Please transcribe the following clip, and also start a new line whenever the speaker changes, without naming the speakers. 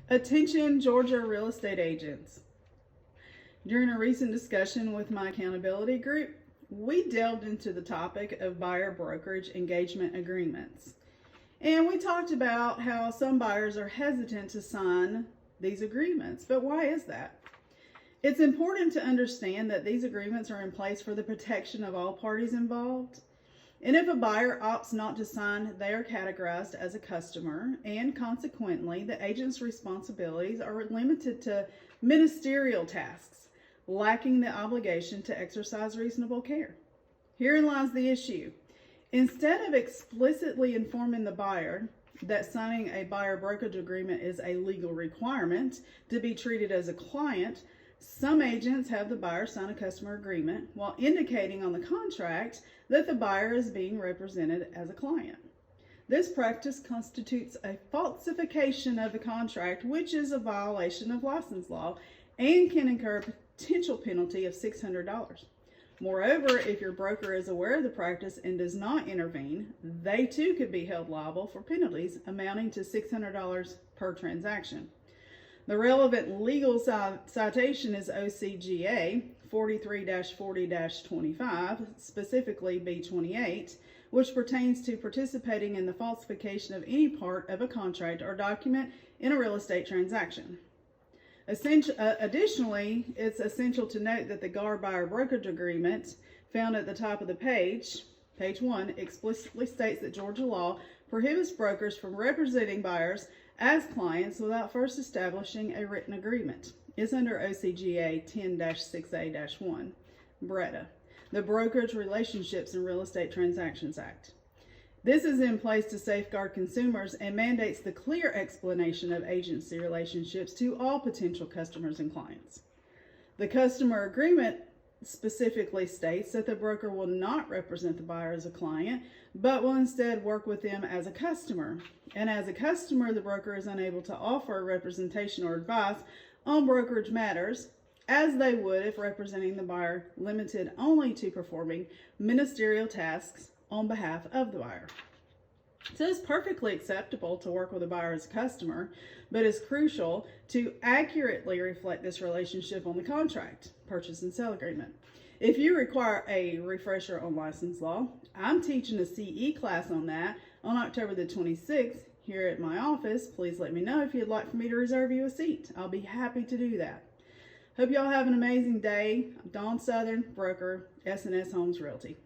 Attention Georgia real estate agents. During a recent discussion with my accountability group, we delved into the topic of buyer brokerage engagement agreements. And we talked about how some buyers are hesitant to sign these agreements. But why is that? It's important to understand that these agreements are in place for the protection of all parties involved. And if a buyer opts not to sign, they are categorized as a customer, and consequently, the agent's responsibilities are limited to ministerial tasks, lacking the obligation to exercise reasonable care. Herein lies the issue. Instead of explicitly informing the buyer that signing a buyer brokerage agreement is a legal requirement to be treated as a client, some agents have the buyer sign a customer agreement while indicating on the contract that the buyer is being represented as a client. This practice constitutes a falsification of the contract, which is a violation of license law and can incur a potential penalty of $600. Moreover, if your broker is aware of the practice and does not intervene, they too could be held liable for penalties amounting to $600 per transaction. The relevant legal citation is OCGA 43-40-25, specifically B28, which pertains to participating in the falsification of any part of a contract or document in a real estate transaction. Additionally, it's essential to note that the GAR buyer brokerage agreement found at the top of the page 1, explicitly states that Georgia law prohibits brokers from representing buyers as clients without first establishing a written agreement. It's under OCGA 10-6A-1, BRETA, the Brokerage Relationships and Real Estate Transactions Act. This is in place to safeguard consumers and mandates the clear explanation of agency relationships to all potential customers and clients. The customer agreement specifically states that the broker will not represent the buyer as a client, but will instead work with them as a customer. And as a customer, the broker is unable to offer representation or advice on brokerage matters, as they would if representing the buyer, limited only to performing ministerial tasks on behalf of the buyer. So it's perfectly acceptable to work with a buyer as a customer, but it's crucial to accurately reflect this relationship on the contract, purchase and sale agreement. If you require a refresher on license law, I'm teaching a CE class on that on October the 26th here at my office. Please let me know if you'd like for me to reserve you a seat. I'll be happy to do that. Hope y'all have an amazing day. Dawn Southern, broker, S&S Homes Realty.